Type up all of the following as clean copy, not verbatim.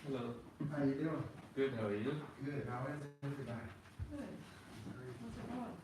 Hello. How you doing? Good, how are you? Good. How is everybody? Good. How's it going?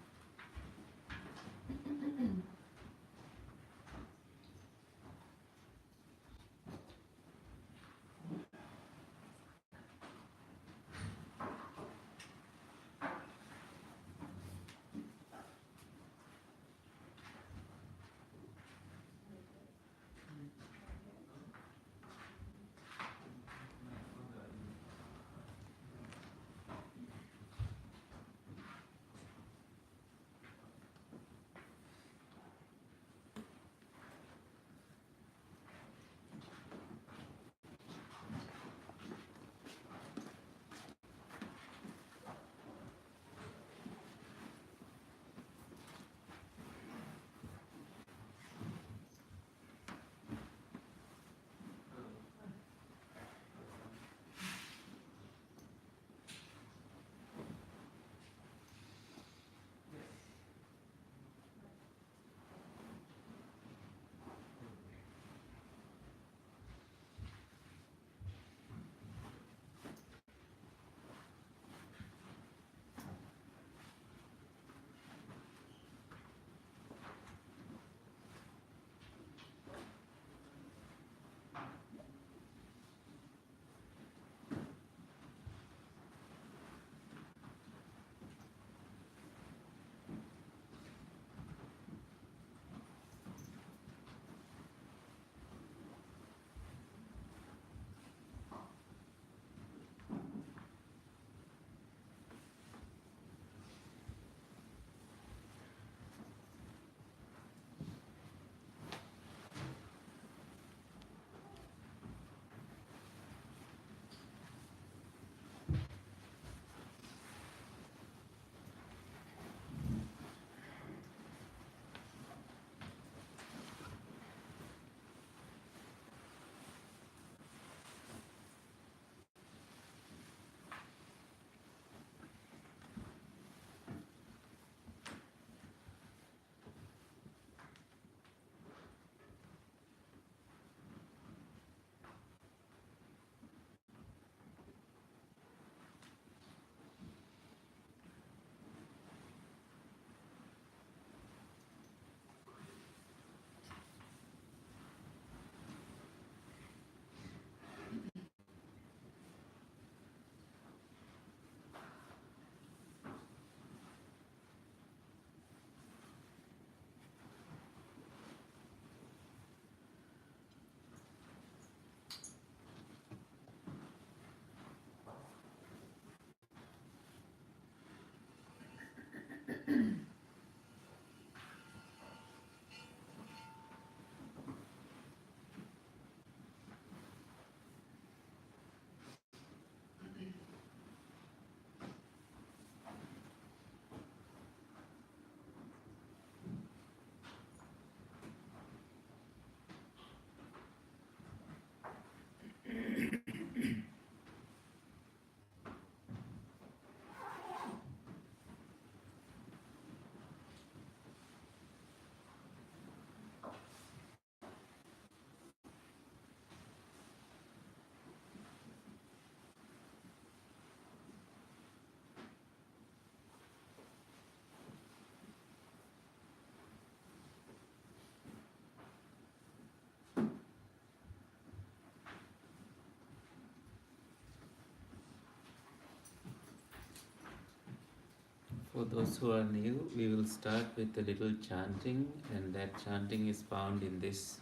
For those who are new, we will start with a little chanting, and that chanting is found in this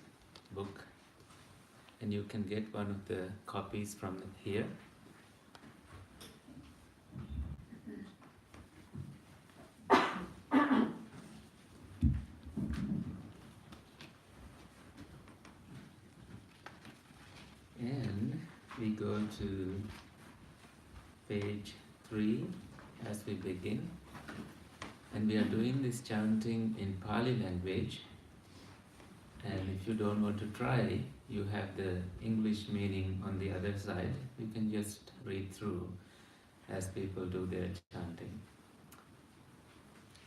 book. And you can get one of the copies from here. And we go to page 3 as we begin. And we are doing this chanting in Pali language. And if you don't want to try, you have the English meaning on the other side. You can just read through as people do their chanting.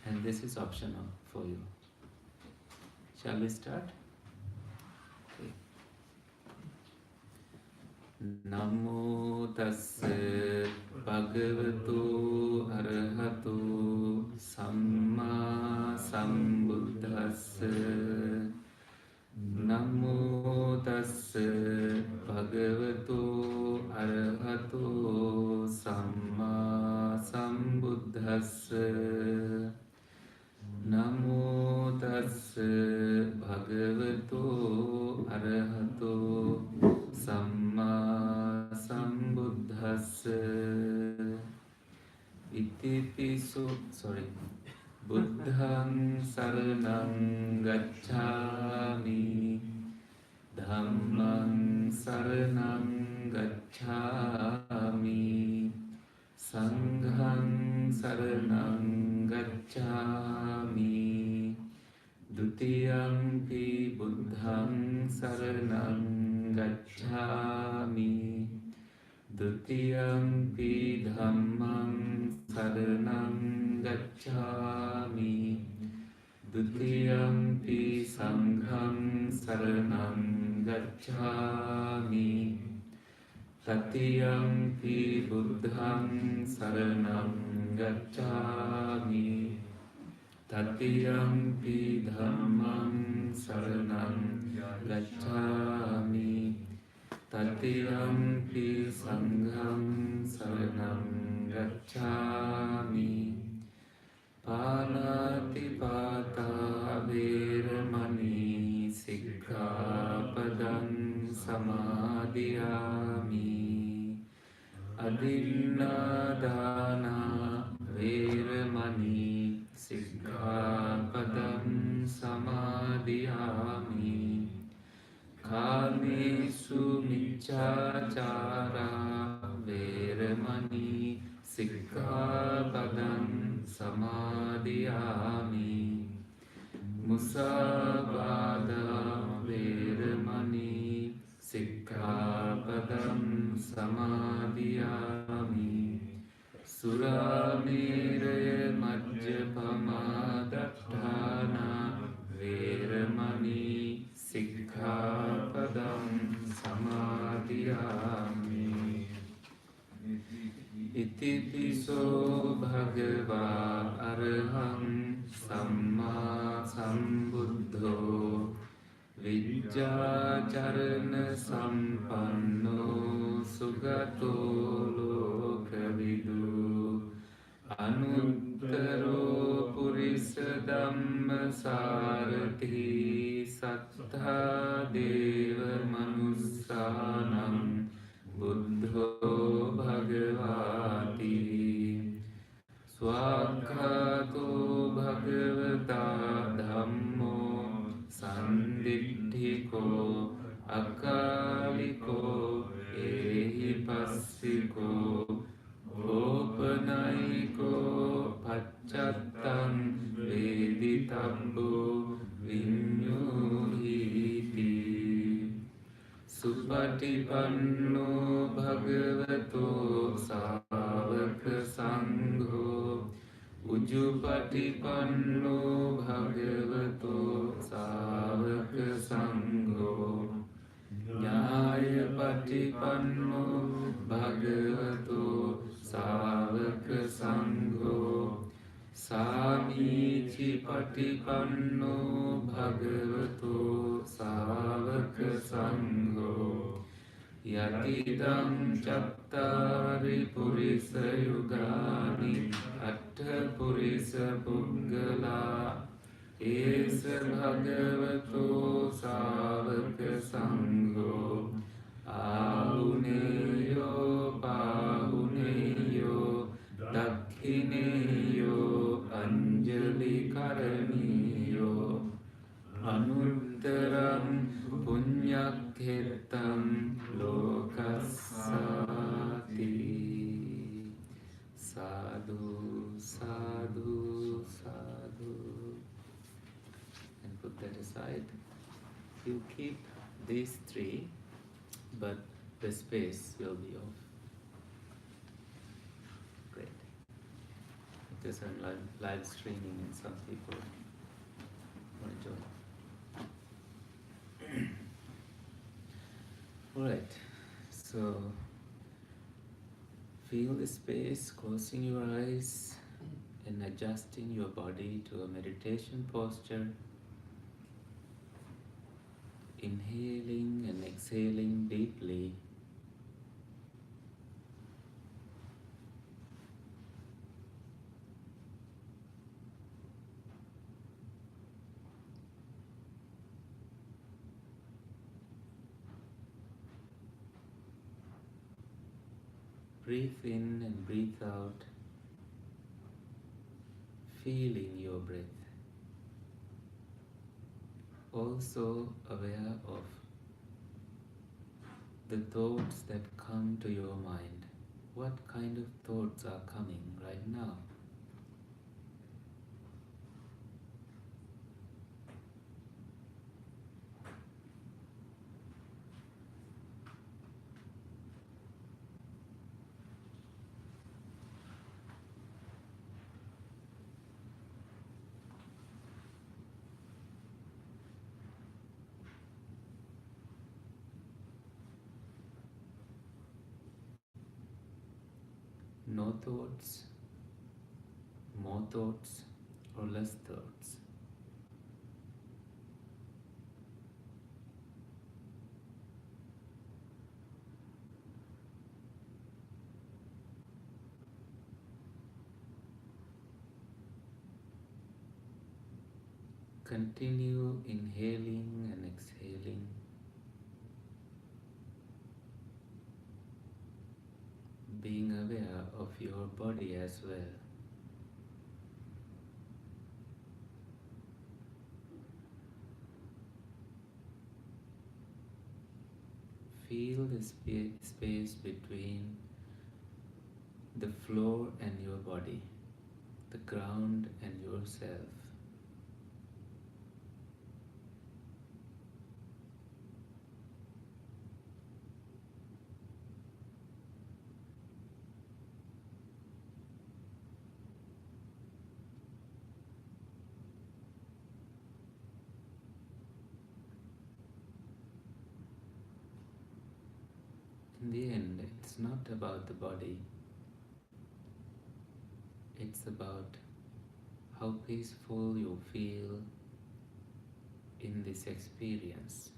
And this is optional for you. Shall we start? Okay. Namo tassa bhagavato arahato samma sambuddhassa. Namo tassa bhagavato arahato samma sambuddhassa. Namo tassa bhagavato arahato samma sambuddhassa. Itipiso, Buddhang saranang gacchami, Dhammang saranang gacchami, Sanghang saranang gacchami, Dutiyampi buddhang saranang gacchami, Dutiyampi dhammang saranang gacchami, Dutiyampi sanghang saranang gacchami, Tatiyampi buddhang saranang gacchami, Tatiyampi dhammang saranang gacchami, Tatiyampi sanghang saranang gacchami. Panatipata veramani sikkhapadang samadhiyami. Adinnadana veramani sikkhapadang samadhiyami. Kamesu miccācara veramani sikkhapadang samadhiyami. Musavada veramani sikkhapadang samadhiyami. Surameraya majjapama dattana veramani sikkhapadang samadhiyami. Itipiso bhagava arahang samma sambuddho vijjācarana sampanno sugato lokavidu anuttaro purisa dhamma sārati sattha deva manussanam buddho bhagavati. Swakhato bhagavata dhammo sanditthiko akaliko ehipassiko opanaiko paccattam veditabbo vinyuhiti. Supatipanno bhagavato sāvaka sangho Ujupatipanno bhagavato sāvaka sangho Nyāyapatipanno bhagavato sāvaka sangho Sāmīcipatipanno bhagavato sāvaka sangho Yatidam cattari purisa yugani atta purisa puggala esa bhagavato sāvaka sangho Ahuneyo pahuneyo dakhineyo anjali karaniyo Anuttaram punyakhettam lokassati. Sadhu, sadhu, sadhu. And put that aside. You keep these three, but the space will be off. Great. It is on live streaming and some people want to join. Alright, so Feel the space, closing your eyes and adjusting your body to a meditation posture. Inhaling and exhaling deeply. Breathe in and breathe out, feeling your breath. Also aware of the thoughts that come to your mind. What kind of thoughts are coming right now? No thoughts, more thoughts, or less thoughts. Continue inhaling and exhaling, being aware of your body as well. Feel the space between the floor and your body, the ground and yourself. In the end, it's not about the body, it's about how peaceful you feel in this experience.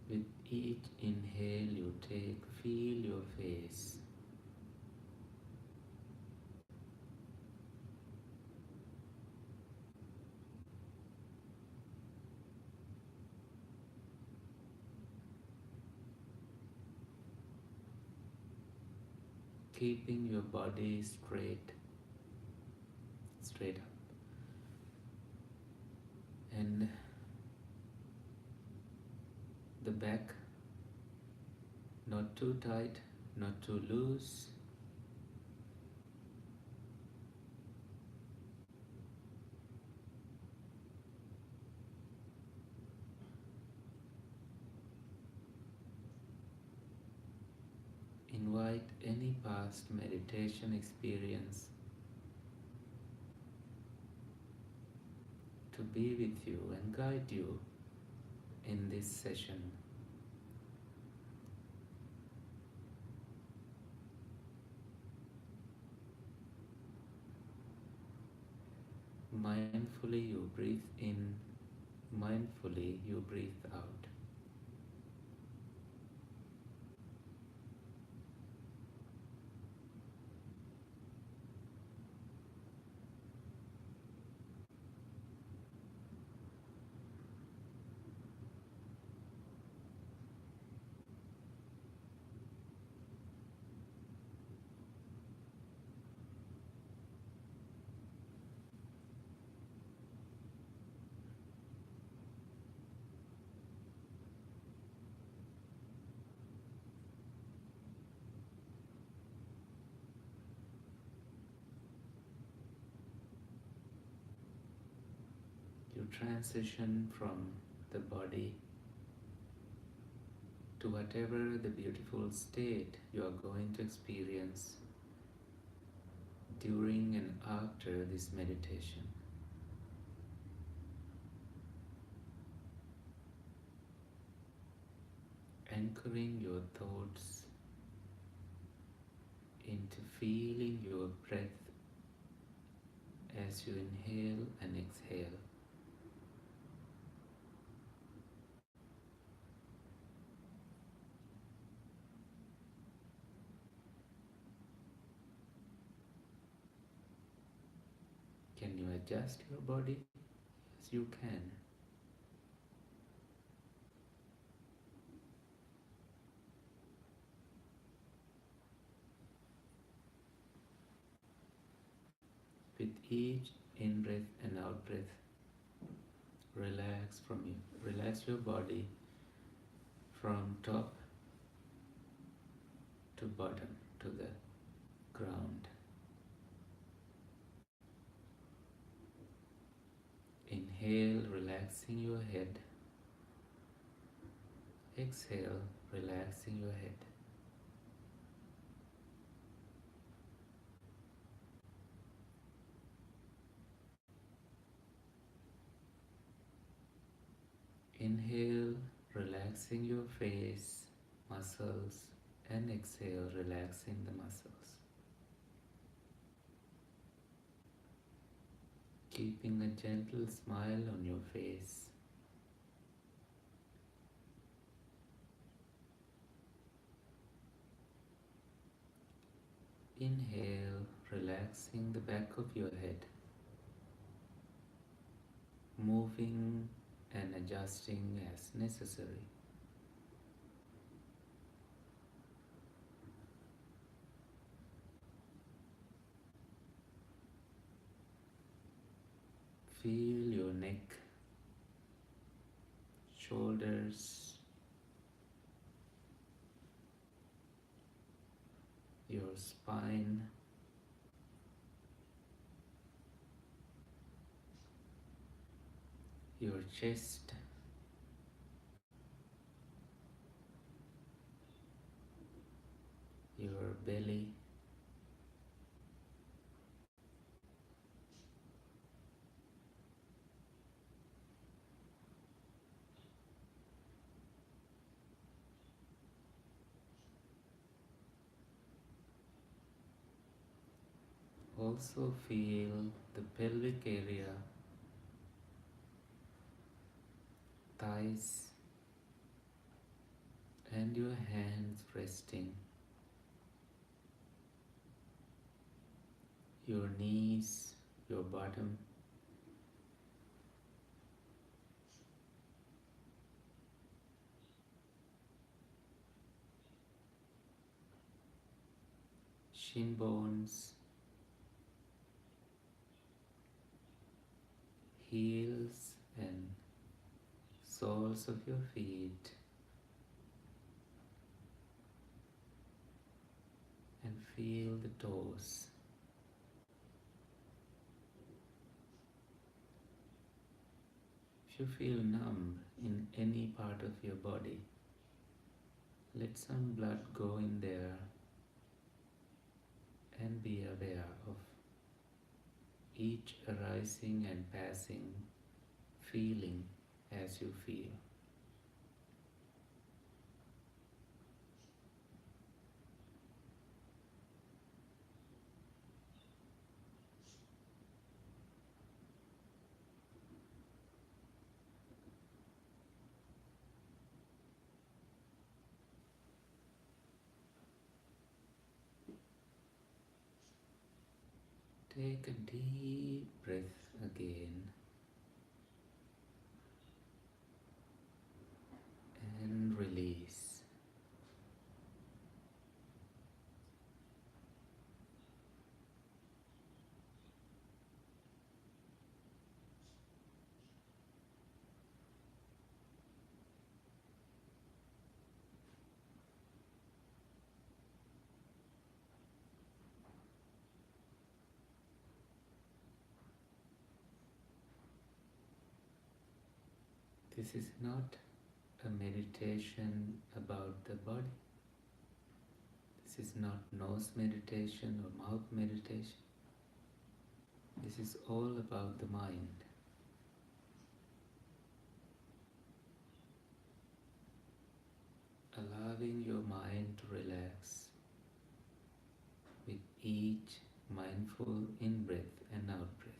With each inhale you take, feel your face. Keeping your body straight up. And the back, not too tight, not too loose. Invite any past meditation experience to be with you and guide you in this session. Mindfully you breathe in, mindfully you breathe out. You transition from the body to whatever the beautiful state you are going to experience during and after this meditation. Anchoring your thoughts into feeling your breath as you inhale and exhale. Can you adjust your body? Yes, you can. With each in-breath and out-breath, relax your body from top to bottom to the ground. Inhale, relaxing your head. Exhale, relaxing your head. Inhale, relaxing your face, muscles, and exhale, relaxing the muscles. Keeping a gentle smile on your face. Inhale, relaxing the back of your head, moving and adjusting as necessary. Feel your neck, shoulders, your spine, your chest, your belly, also feel the pelvic area, thighs, and your hands resting, your knees, your bottom, shin bones, heels and soles of your feet, and feel the toes. If you feel numb in any part of your body, let some blood go in there and be aware of each arising and passing feeling as you feel. Take a deep breath again and release. This is not a meditation about the body. This is not nose meditation or mouth meditation. This is all about the mind. Allowing your mind to relax with each mindful in-breath and out-breath.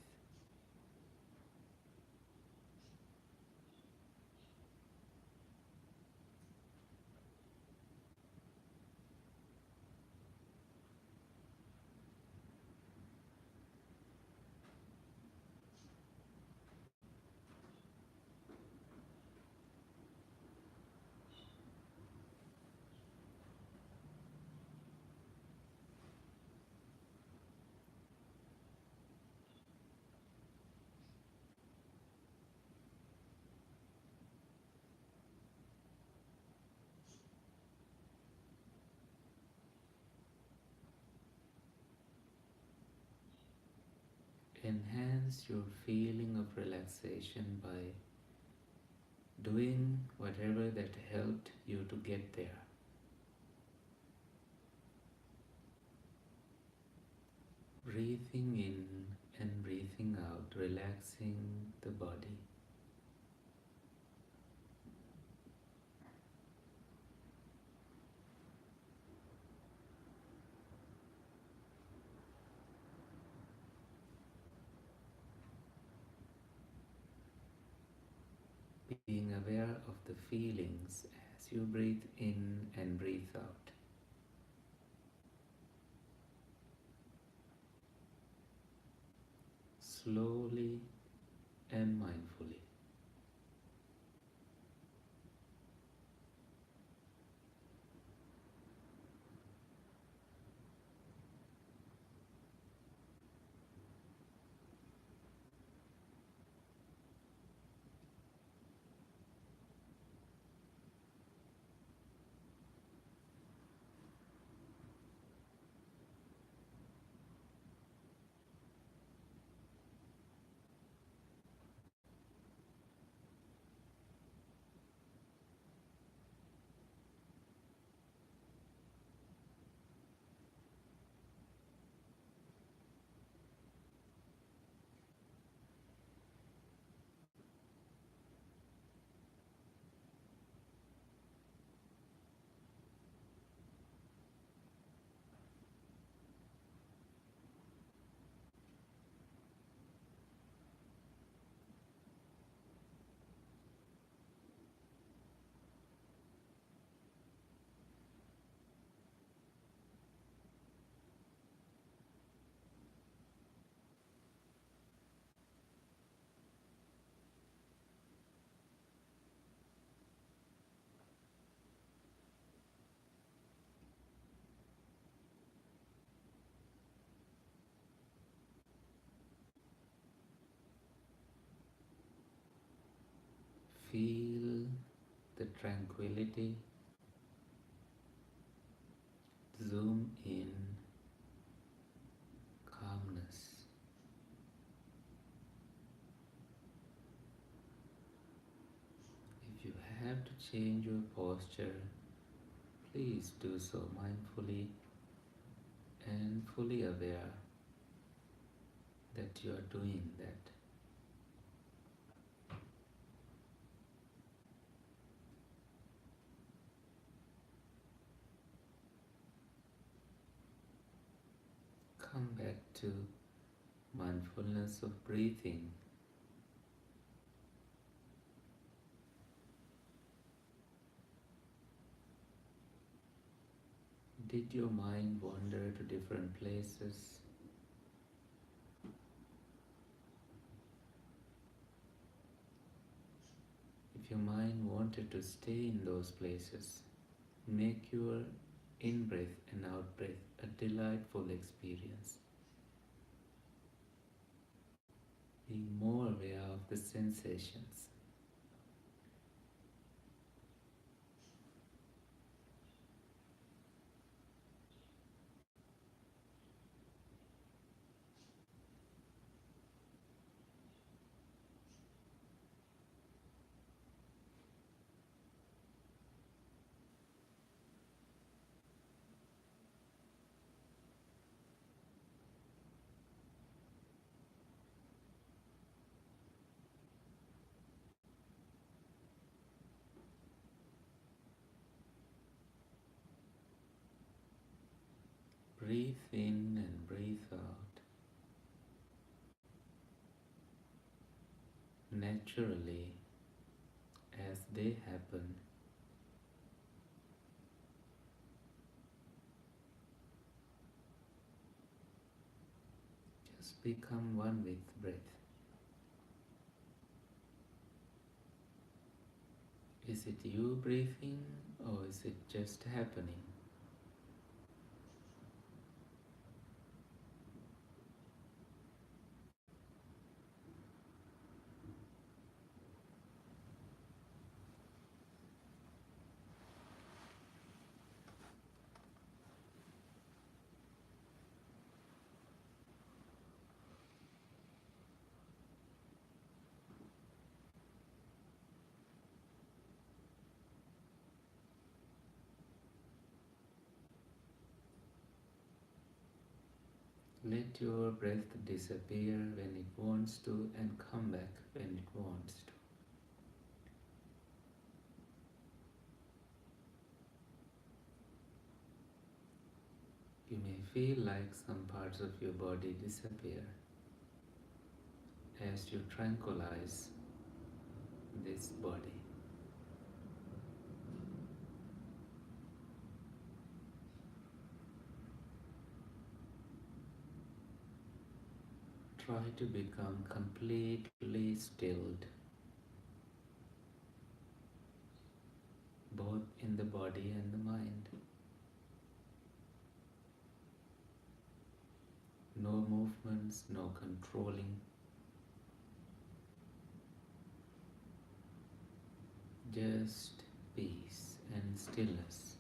Enhance your feeling of relaxation by doing whatever that helped you to get there. Breathing in and breathing out, relaxing the body. Being aware of the feelings as you breathe in and breathe out. Slowly and mindfully. Feel the tranquility. Zoom in calmness. If you have to change your posture, please do so mindfully and fully aware that you are doing that. Come back to mindfulness of breathing. Did your mind wander to different places? If your mind wanted to stay in those places, make your in-breath and out-breath a delightful experience. Being more aware of the sensations. Breathe in and breathe out naturally as they happen. Just become one with breath. Is it you breathing or is it just happening? Let your breath disappear when it wants to and come back when it wants to. You may feel like some parts of your body disappear as you tranquilize this body. Try to become completely stilled, both in the body and the mind. No movements, no controlling, just peace and stillness.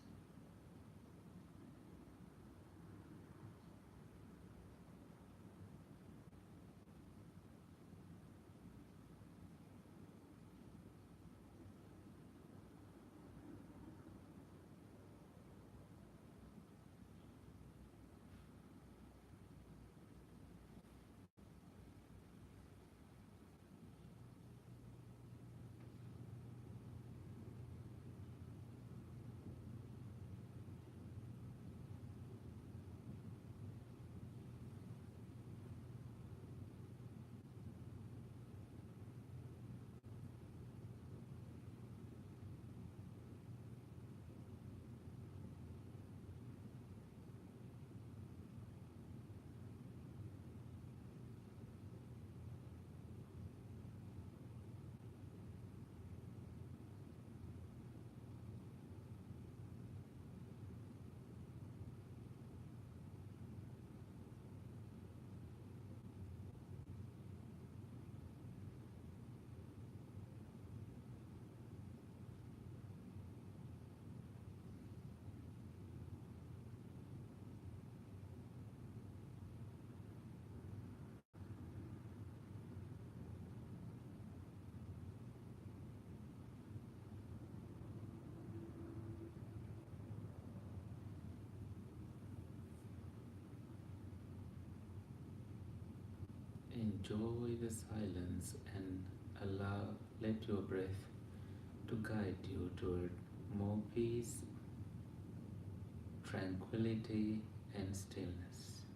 Enjoy the silence and let your breath to guide you toward more peace, tranquility, and stillness.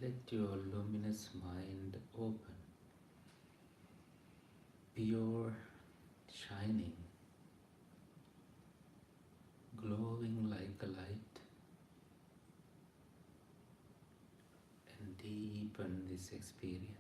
Let your luminous mind open, pure, shining, glowing like a light, and deepen this experience.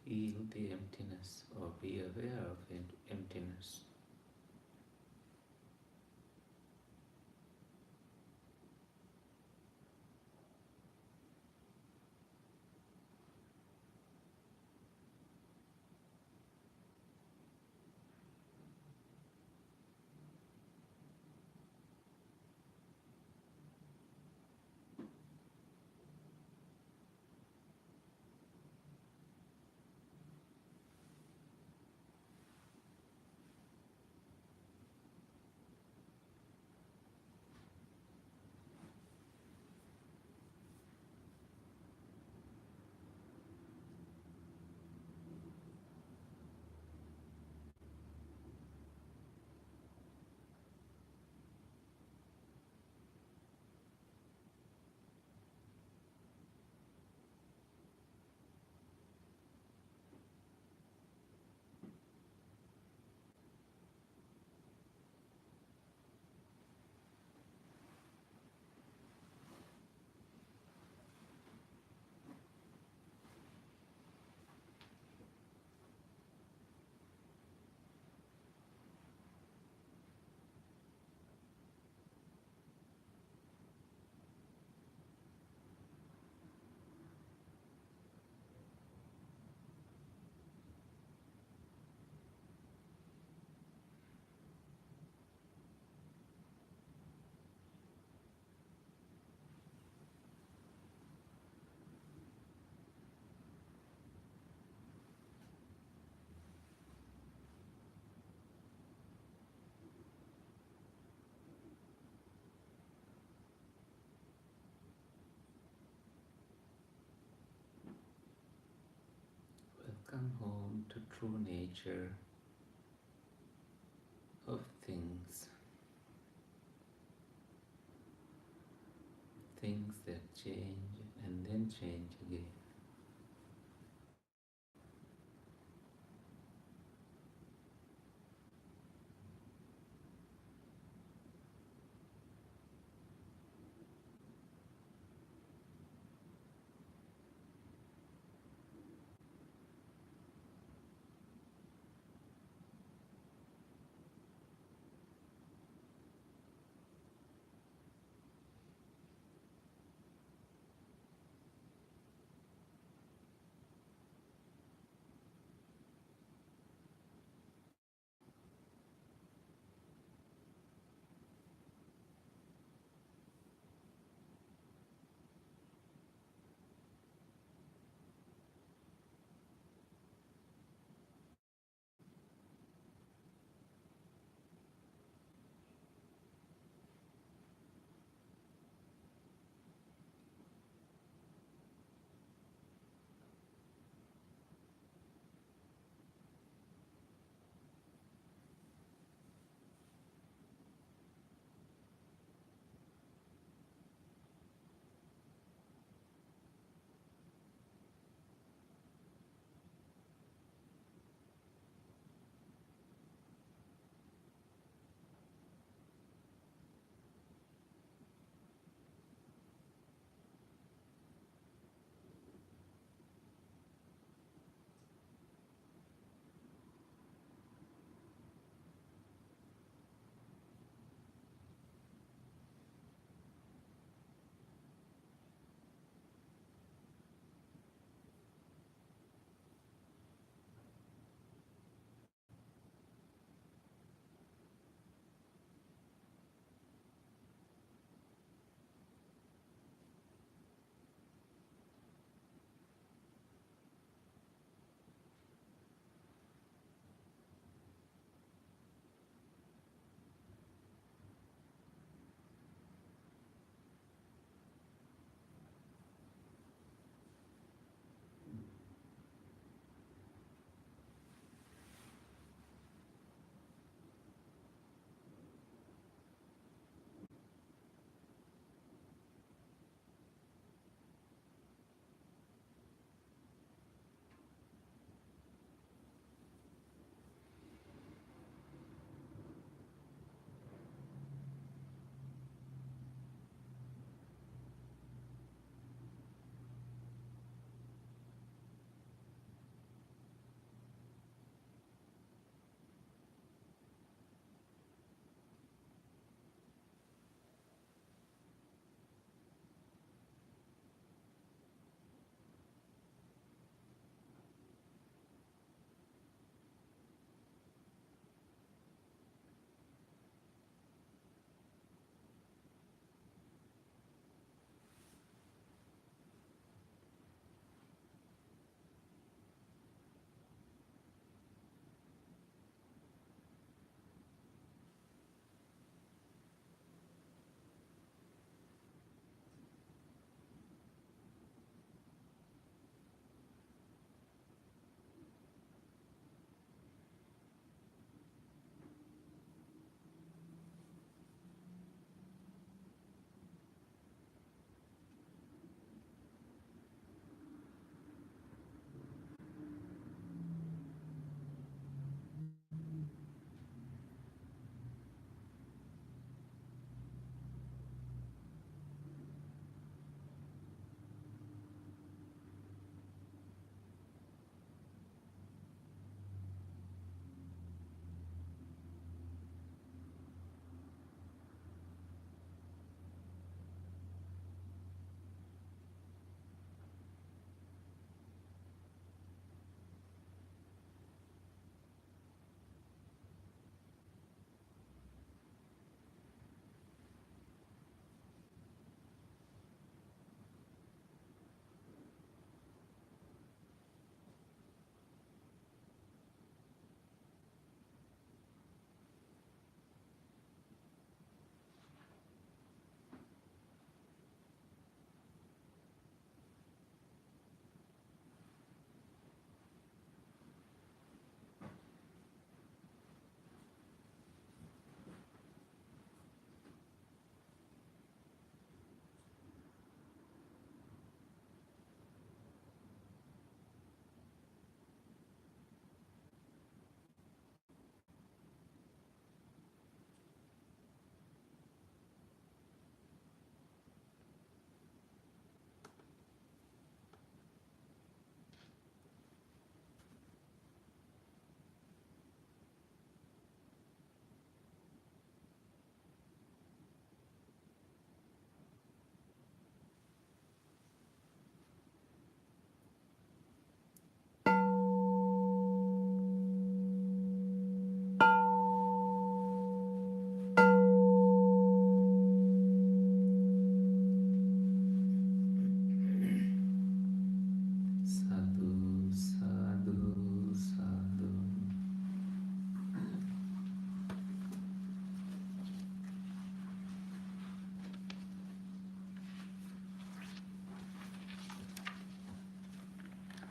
Feel the emptiness or be aware of emptiness. Welcome home to true nature of things, things that change and then change again.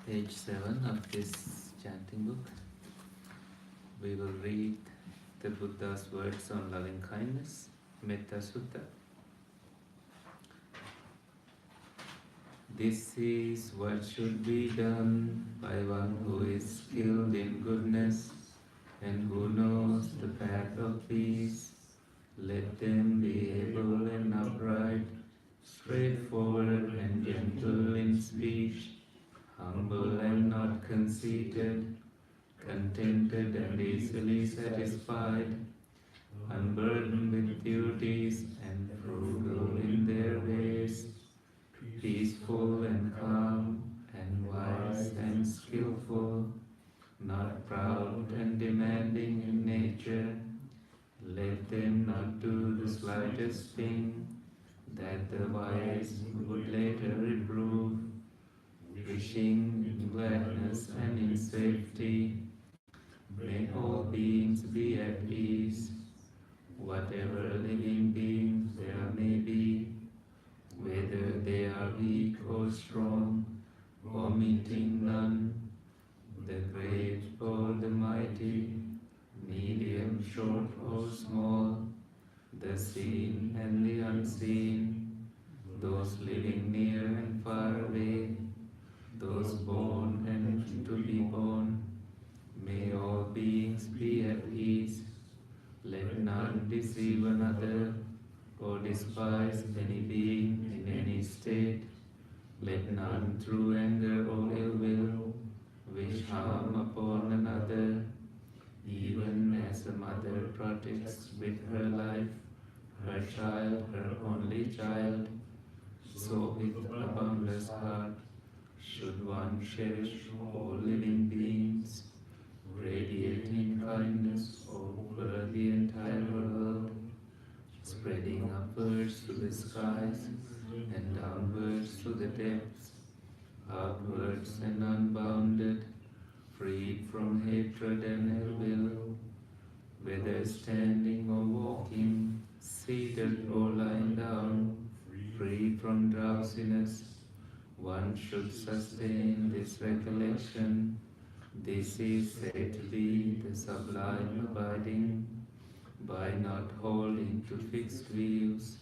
page 7 of this chanting book. We will read the Buddha's words on loving kindness, Metta Sutta. This is what should be done by one who is skilled in goodness and who knows the path of peace. Let them be able and upright, straightforward and gentle in speech, humble and not conceited, contented and easily satisfied, unburdened with duties and frugal in their ways, peaceful and calm and wise and skillful, not proud and demanding in nature. Let them not do the slightest thing that the wise would later reprove, wishing in gladness and in safety. May all beings be at ease, whatever living beings there may be, whether they are weak or strong, omitting none, the great or the mighty, medium, short or small, the seen and the unseen, those living near and far away, those born and to be born. May all beings be at ease. Let none deceive another or despise any being in any state. Let none through anger or ill will wish harm upon another. Even as a mother protects with her life her child, her only child, so with a boundless heart should one cherish all living beings, radiating kindness over the entire world, spreading upwards to the skies and downwards to the depths, outwards and unbounded, freed from hatred and ill will, whether standing or walking, seated or lying down, free from drowsiness. One should sustain this recollection. This is said to be the sublime abiding, by not holding to fixed views,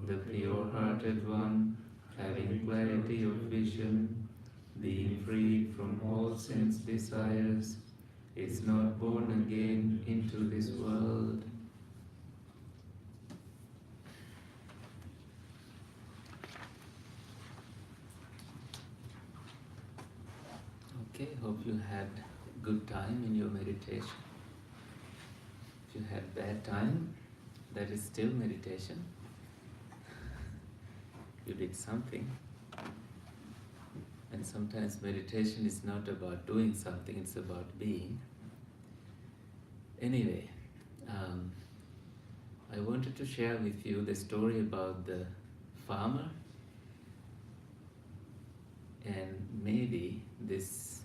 the pure-hearted one, having clarity of vision, being freed from all sense desires, is not born again into this world. Okay, hope you had good time in your meditation. If you had bad time, that is still meditation. You did something. And sometimes meditation is not about doing something, it's about being. Anyway, I wanted to share with you the story about the farmer, and maybe this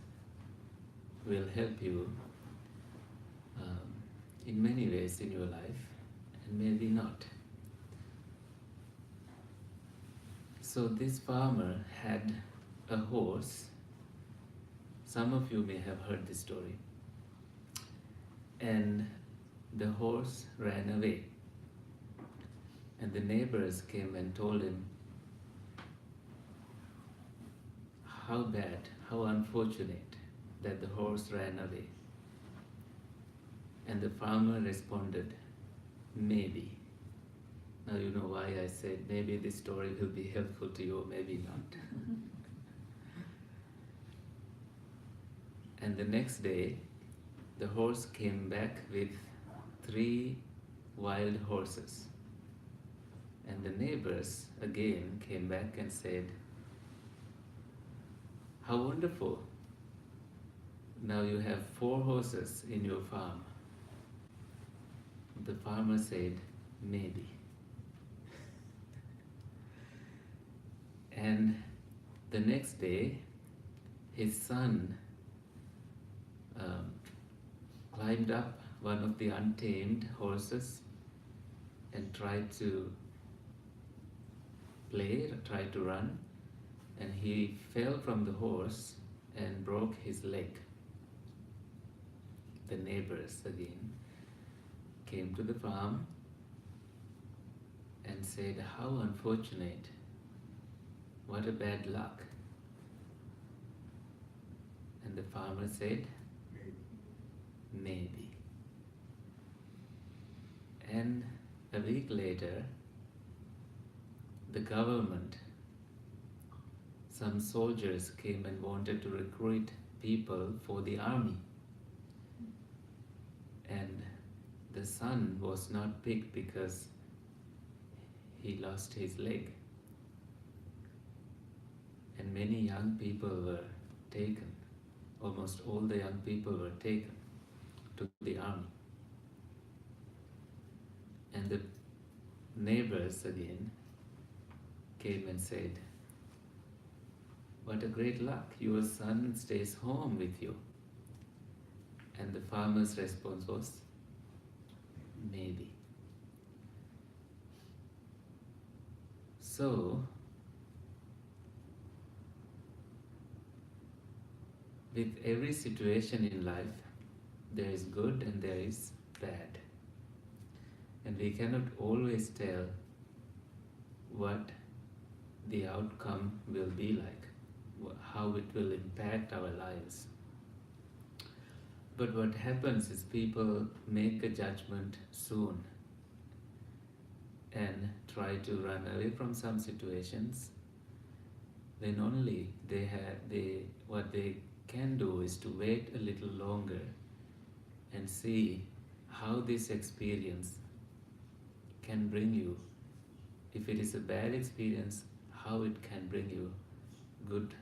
will help you in many ways in your life, and maybe not. So this farmer had a horse. Some of you may have heard this story. And the horse ran away. And the neighbors came and told him how bad, how unfortunate that the horse ran away. And the farmer responded, maybe. Now you know why I said maybe this story will be helpful to you, or maybe not. And the next day, the horse came back with 3 wild horses. And the neighbors again came back and said, how wonderful! Now you have 4 horses in your farm. The farmer said, maybe. And the next day, his son climbed up one of the untamed horses and tried to play, tried to run, and he fell from the horse and broke his leg. The neighbors again came to the farm and said, "How unfortunate, what a bad luck." And the farmer said, "Maybe." And a week later, the government, some soldiers came and wanted to recruit people for the army. And the son was not picked because he lost his leg. And many young people were taken. Almost all the young people were taken to the army. And the neighbors again came and said, "What a great luck, your son stays home with you." And the farmer's response was, "Maybe." So, with every situation in life, there is good and there is bad. And we cannot always tell what the outcome will be like, how it will impact our lives. But what happens is people make a judgment soon and try to run away from some situations. Then only what they can do is to wait a little longer and see how this experience can bring you, if it is a bad experience, how it can bring you good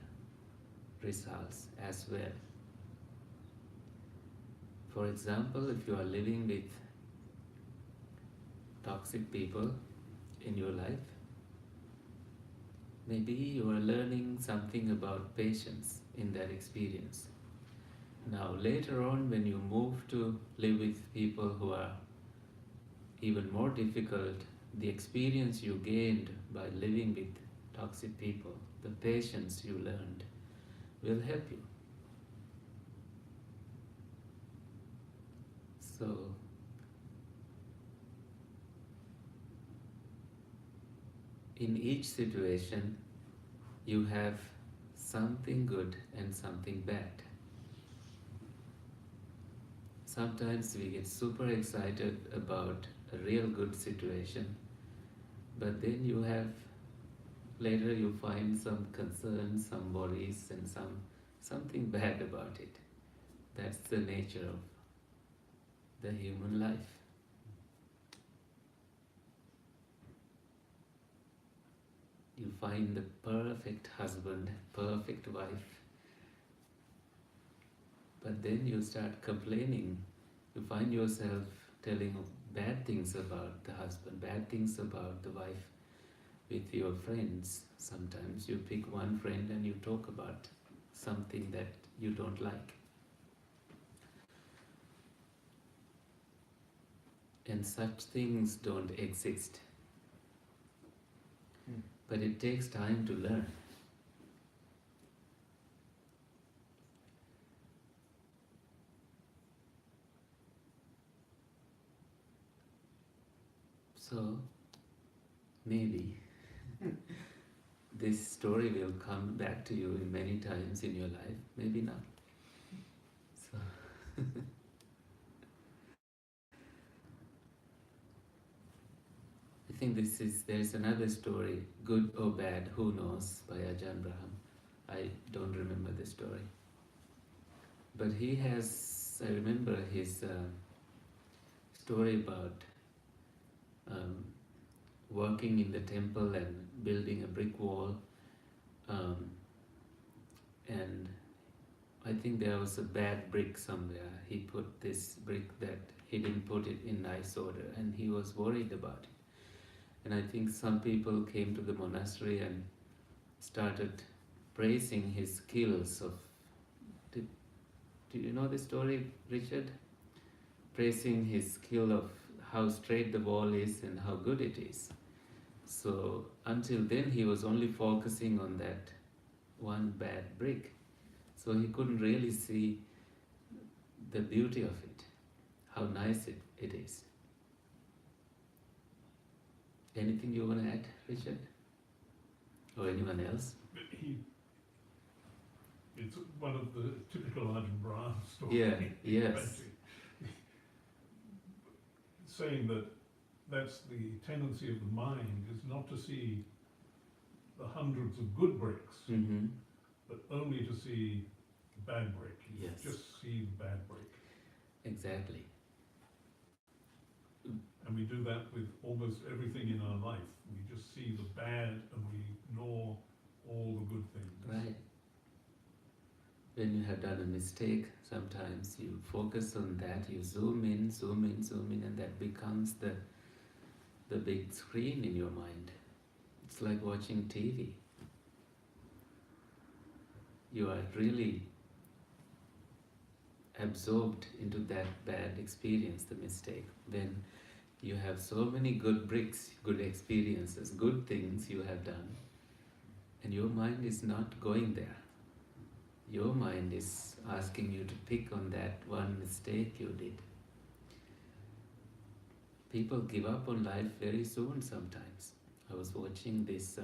results as well. For example, if you are living with toxic people in your life, maybe you are learning something about patience in that experience. Now, later on, when you move to live with people who are even more difficult, the experience you gained by living with toxic people, the patience you learned, will help you. So, in each situation, you have something good and something bad. Sometimes we get super excited about a real good situation, but then later you find some concerns, some worries, and something bad about it. That's the nature of the human life. You find the perfect husband, perfect wife, but then you start complaining. You find yourself telling bad things about the husband, bad things about the wife with your friends. Sometimes you pick one friend and you talk about something that you don't like. And such things don't exist. But it takes time to learn. So, maybe this story will come back to you in many times in your life, maybe not. So I think there's another story, Good or Bad, Who Knows, by Ajahn Braham. I don't remember the story. But I remember his story about working in the temple and building a brick wall. And I think there was a bad brick somewhere. He put this brick that he didn't put it in nice order, and he was worried about it. And I think some people came to the monastery and started praising his skills of... Do you know the story, Richard? Praising his skill of how straight the wall is and how good it is. So until then he was only focusing on that one bad brick. So he couldn't really see the beauty of it, how nice it is. Anything you want to add, Richard? Or anyone else? It's one of the typical Ajahn Brahm Yeah, stories. yes. Saying that that's the tendency of the mind, is not to see the hundreds of good bricks, Mm-hmm. but only to see the bad brick. You Yes. just see the bad brick. Exactly. And we do that with almost everything in our life. We just see the bad and we ignore all the good things. Right. When you have done a mistake, sometimes you focus on that, you zoom in, zoom in, zoom in, and that becomes the big screen in your mind. It's like watching TV. You are really absorbed into that bad experience, the mistake. Then you have so many good bricks, good experiences, good things you have done, and your mind is not going there. Your mind is asking you to pick on that one mistake you did. People give up on life very soon sometimes. I was watching this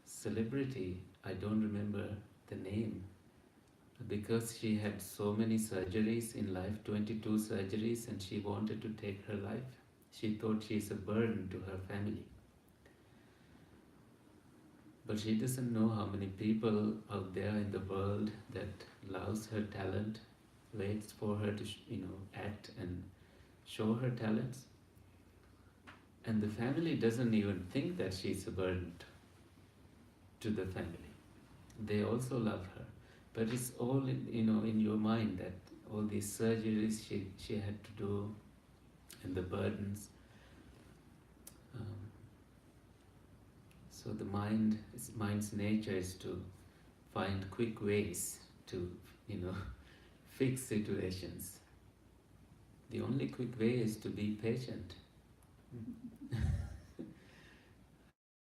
celebrity, I don't remember the name, because she had so many surgeries in life, 22 surgeries, and she wanted to take her life. She thought she is a burden to her family. But she doesn't know how many people out there in the world that loves her talent, waits for her to act and show her talents. And the family doesn't even think that she's a burden to the family. They also love her. But it's all in your mind, that all these surgeries she had to do and the burdens. So the mind's nature is to find quick ways to, fix situations. The only quick way is to be patient.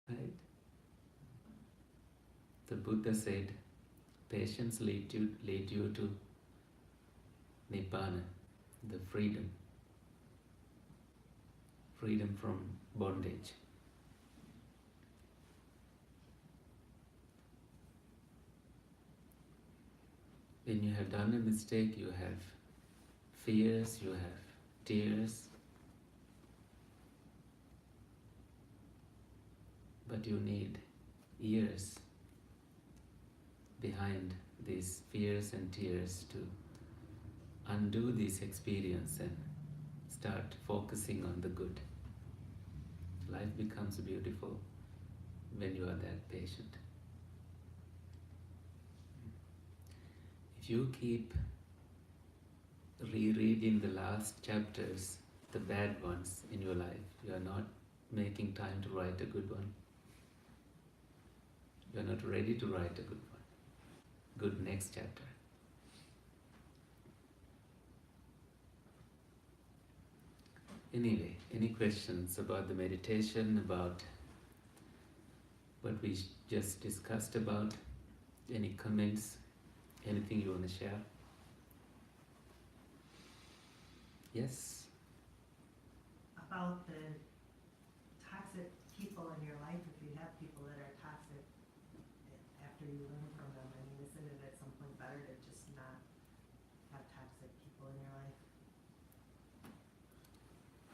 Right? The Buddha said, patience lead you to Nibbana, the freedom from bondage. When you have done a mistake, you have fears, you have tears, but you need years behind these fears and tears to undo this experience and start focusing on the good. Life becomes beautiful when you are that patient. If you keep rereading the last chapters, the bad ones in your life, you are not making time to write a good one. You are not ready to write a good one. Good next chapter. Anyway, any questions about the meditation, about what we just discussed about? Any comments? Anything you want to share? Yes? About the toxic people in your life, if you have people that are toxic, after you learn from them, I mean, isn't it at some point better to just not have toxic people in your life?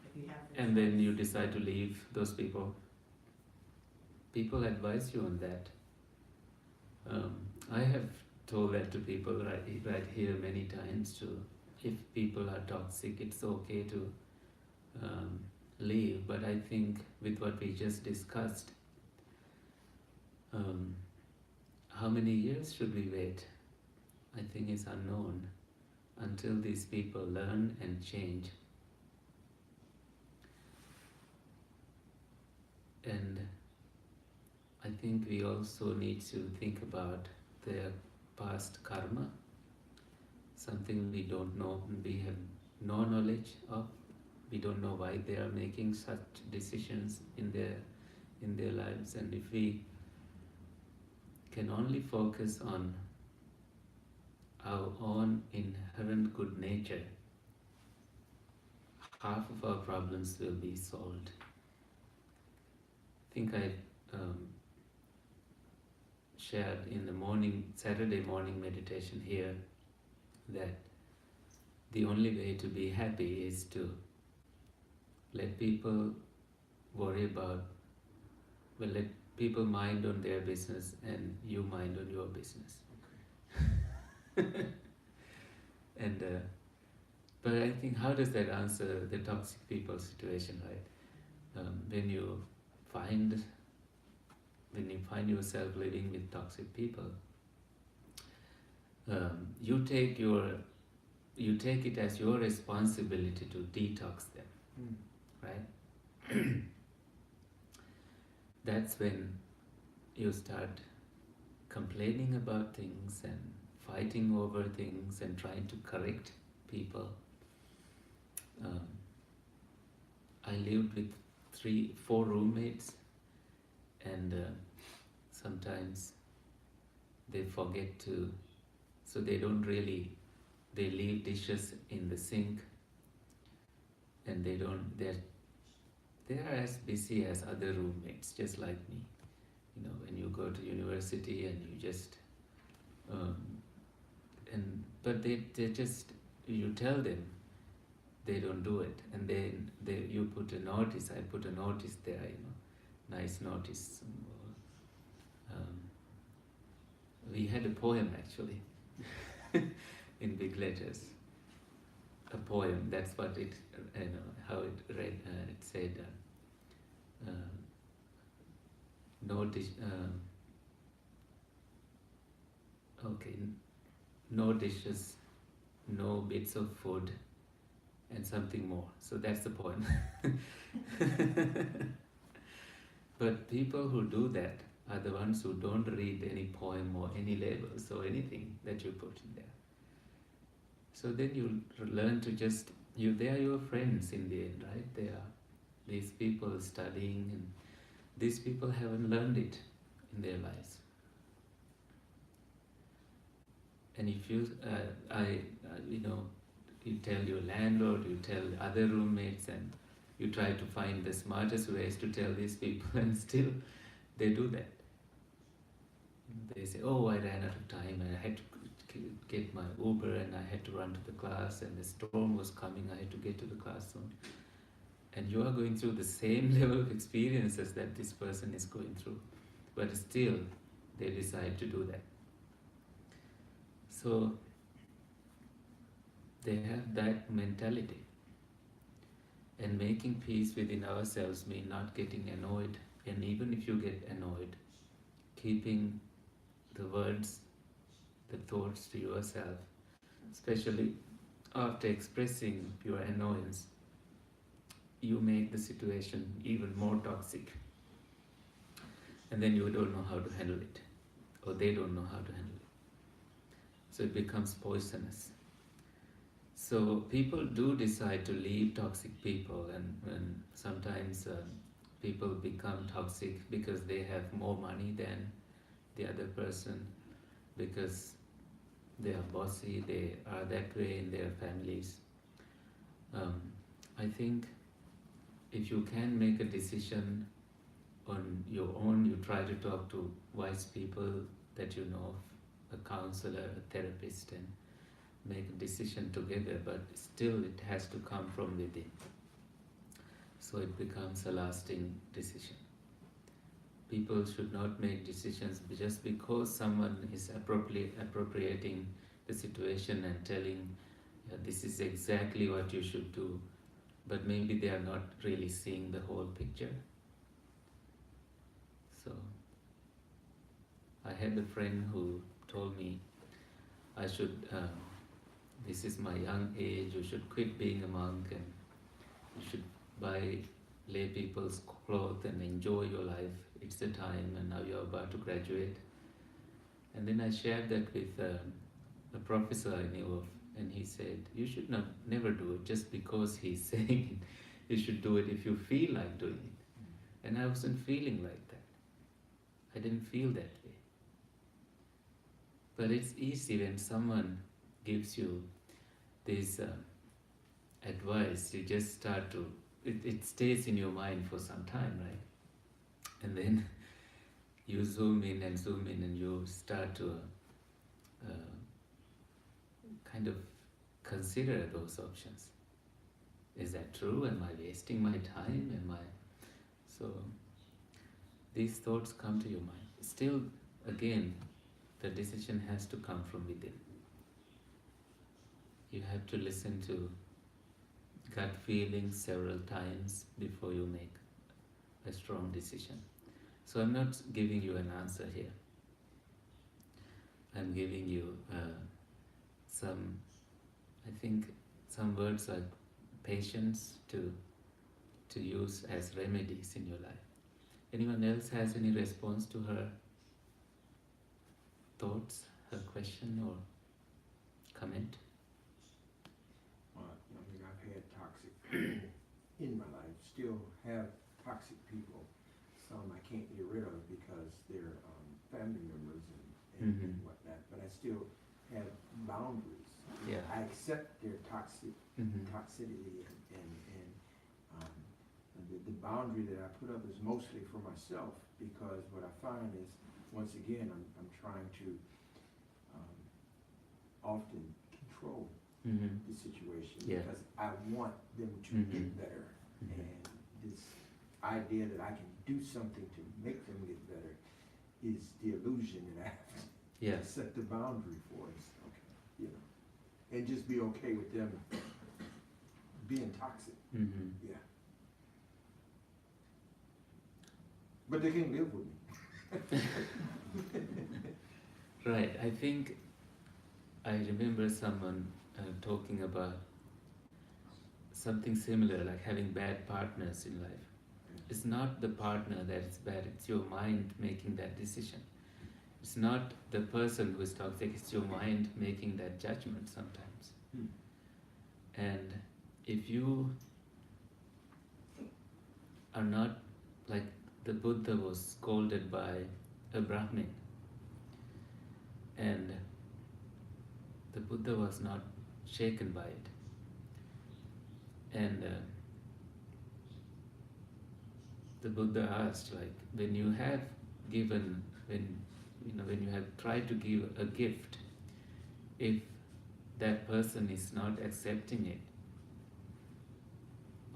If you have the And then choice. you decide to leave those people. People advise you on that. I have told that to people right here many times too. If people are toxic, it's okay to leave. But I think with what we just discussed, how many years should we wait? I think it's unknown until these people learn and change. And I think we also need to think about their past karma, something we don't know, we have no knowledge of. We don't know why they are making such decisions in their lives, and if we can only focus on our own inherent good nature, half of our problems will be solved. I think I shared in the morning, Saturday morning meditation here, that the only way to be happy is to let people worry about, well, let people mind on their business and you mind on your business. And but I think, how does that answer the toxic people situation, right? When you find yourself living with toxic people, you take it as your responsibility to detox them, right? That's when you start complaining about things and fighting over things and trying to correct people. I lived with 4 roommates, and sometimes they forget to, so they leave dishes in the sink, and they are as busy as other roommates, just like me. When you go to university and you just but they just, you tell them, they don't do it, and then you put a notice. I put a notice there, nice notice. We had a poem actually in big letters. A poem. That's what it, how it read. It said, no dish. No dishes, no bits of food, and something more. So that's the poem. But people who do that are the ones who don't read any poem or any labels or anything that you put in there. So then you learn to just, they are your friends in the end, right? They are these people studying, and these people haven't learned it in their lives. And if you tell your landlord, you tell other roommates, and you try to find the smartest ways to tell these people, and still they do that. They say, oh, I ran out of time, and I had to get my Uber, and I had to run to the class, and the storm was coming, I had to get to the class soon. And you are going through the same level of experiences that this person is going through, but still they decide to do that. So they have that mentality. And making peace within ourselves means not getting annoyed. And even if you get annoyed, keeping the words, the thoughts to yourself, especially after expressing your annoyance, you make the situation even more toxic. And then you don't know how to handle it, or they don't know how to handle it. So it becomes poisonous. So people do decide to leave toxic people, and sometimes people become toxic because they have more money than the other person, because they are bossy, they are that way in their families. I think if you can make a decision on your own, you try to talk to wise people that you know, a counselor, a therapist, and make a decision together, but still it has to come from within. So it becomes a lasting decision. People should not make decisions just because someone is appropriating the situation and telling, this is exactly what you should do, but maybe they are not really seeing the whole picture. So I had a friend who told me, I should, this is my young age, you should quit being a monk, and you should buy lay people's clothes and enjoy your life. It's the time, and now you're about to graduate. And then I shared that with a professor I knew of, and he said, you should never do it just because he's saying it. You should do it if you feel like doing it. And I wasn't feeling like that. I didn't feel that way. But it's easy when someone gives you this advice, you just start to, it stays in your mind for some time, right? And then you zoom in and you start to kind of consider those options. Is that true? Am I wasting my time? So these thoughts come to your mind. Still, again, the decision has to come from within. You have to listen to gut feelings several times before you make a strong decision. So I'm not giving you an answer here. I'm giving you some words like patience to use as remedies in your life. Anyone else has any response to her thoughts, her question or comment? Well, I mean, I've had toxic people in my life, still have toxic people. Some I can't get rid of because they're family members and whatnot, but I still have boundaries. Yeah. I accept their toxicity and the boundary that I put up is mostly for myself, because what I find is, once again, I'm trying to often control the situation because I want them to get better. And this idea that I can do something to make them get better is the illusion that I have to set the boundary for. Okay, and just be okay with them being toxic. Yeah. But they can live with me. Right. I think I remember someone talking about something similar, like having bad partners in life. It's not the partner that is bad, it's your mind making that decision. It's not the person who is toxic, it's your mind making that judgment sometimes. And if you are not, like the Buddha was scolded by a Brahmin, and the Buddha was not shaken by it. And the Buddha asked, like, when you have given, when you have tried to give a gift, if that person is not accepting it,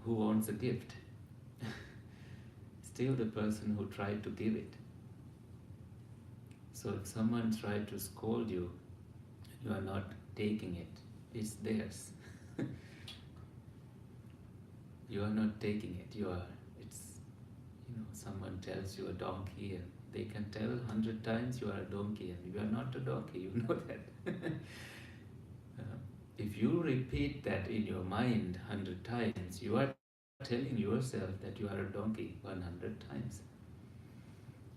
who wants a gift? Still the person who tried to give it. So if someone tried to scold you, you are not taking it, it's theirs. You are not taking it, someone tells you a donkey, and they can tell 100 times you are a donkey, and you are not a donkey, you know that. If you repeat that in your mind 100 times, you are telling yourself that you are a donkey 100 times.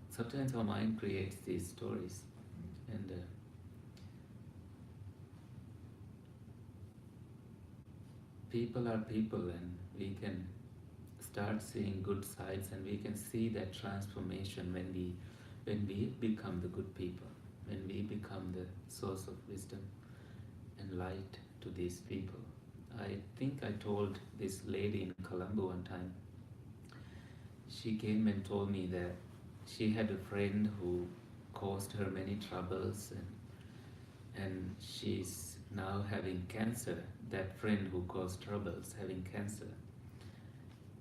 Sometimes our mind creates these stories, and people are people, and we can start seeing good sides, and we can see that transformation when we become the good people, when we become the source of wisdom and light to these people. I think I told this lady in Colombo one time, she came and told me that she had a friend who caused her many troubles, and she's now having cancer. That friend who caused troubles having cancer,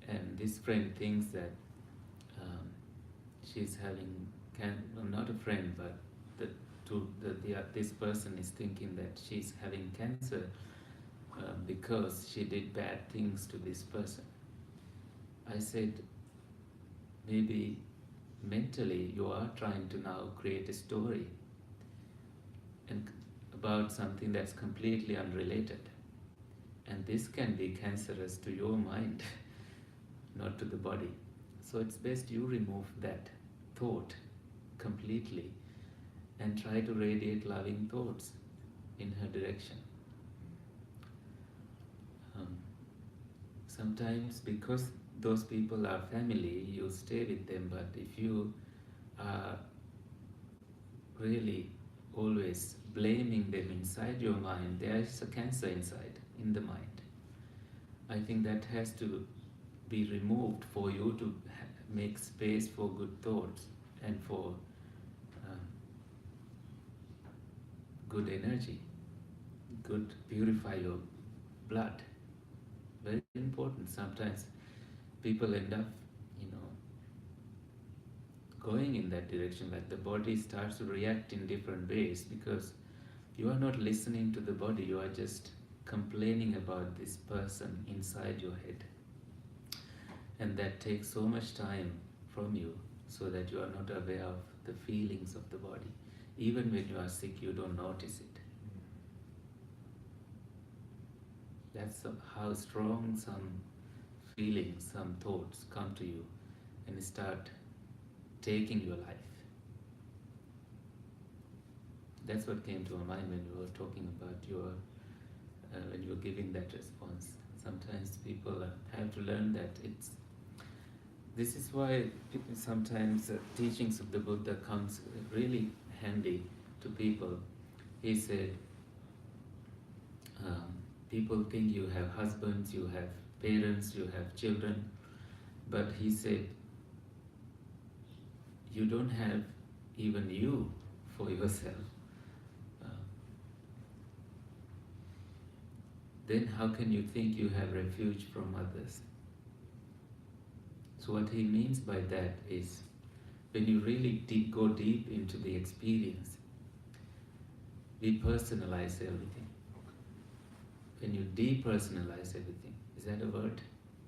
and this friend thinks that she's having not a friend, but this person is thinking that she's having cancer because she did bad things to this person. I said, maybe mentally you are trying to now create a story and about something that's completely unrelated, and this can be cancerous to your mind, not to the body. So it's best you remove that thought completely and try to radiate loving thoughts in her direction. Sometimes because those people are family, you stay with them, but if you are really always blaming them inside your mind, there is a cancer inside, in the mind. I think that has to be removed for you to make space for good thoughts and for good energy, good purify your blood. Very important. Sometimes people end up, going in that direction, like the body starts to react in different ways because you are not listening to the body, you are just complaining about this person inside your head. And that takes so much time from you so that you are not aware of the feelings of the body. Even when you are sick, you don't notice it. That's how strong some feelings, some thoughts come to you and start taking your life. That's what came to my mind when you were talking about when you were giving that response. Sometimes people have to learn that this is why sometimes teachings of the Buddha comes really handy to people. He said, people think you have husbands, you have parents, you have children, but he said, you don't have even you for yourself. Then how can you think you have refuge from others? So what he means by that is, when you really go deep into the experience, we personalize everything. When you depersonalize everything, is that a word?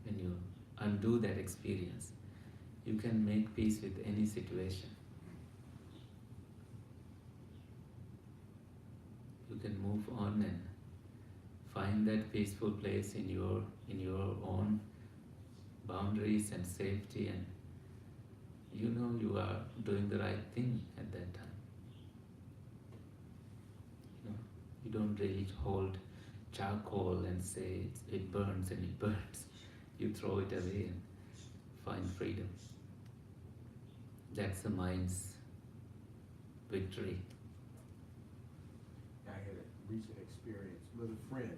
When you undo that experience, you can make peace with any situation. You can move on and find that peaceful place in your own boundaries and safety, and you are doing the right thing at that time. You don't really hold charcoal and say it burns and it burns. You throw it away and find freedom. That's the mind's victory. I had a recent experience with a friend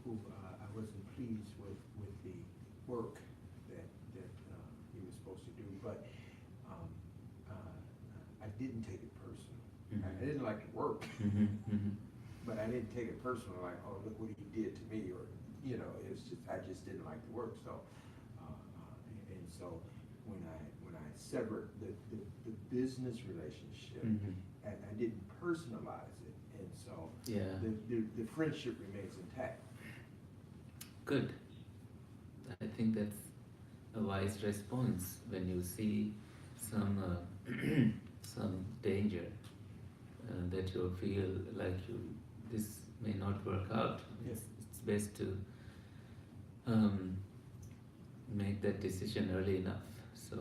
who I wasn't pleased with the work that he was supposed to do, but I didn't take it personal. Mm-hmm. I didn't like the work, but I didn't take it personal, like, oh, look what he did to me, or it's just I just didn't like the work. So and so when I severed the business relationship, and I didn't personalize it, and so the friendship remains intact. Good. I think that's a wise response when you see some some danger that you feel like this may not work out. Yes. It's best to make that decision early enough, so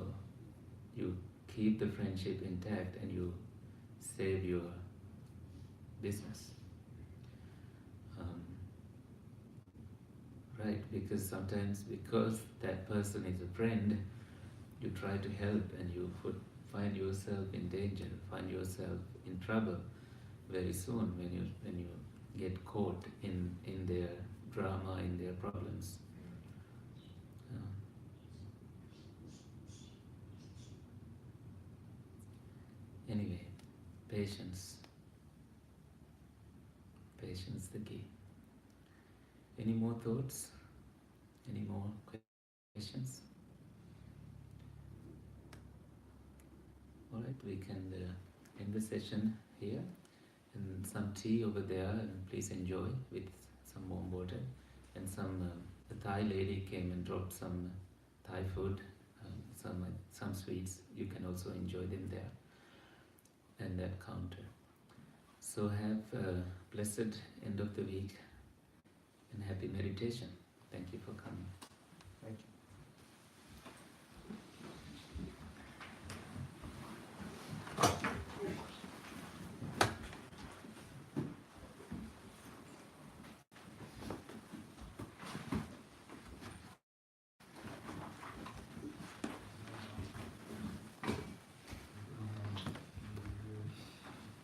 you keep the friendship intact and you save your business. Right, because sometimes because that person is a friend, you try to help and you find yourself in danger, find yourself in trouble very soon when you get caught in their drama, in their problems. Anyway, patience. Patience the key. Any more thoughts? Any more questions? Alright, we can end the session here. And some tea over there, and please enjoy with some warm water. And the Thai lady came and dropped some Thai food, some sweets. You can also enjoy them there and that counter. So have a blessed end of the week and happy meditation. Thank you for coming.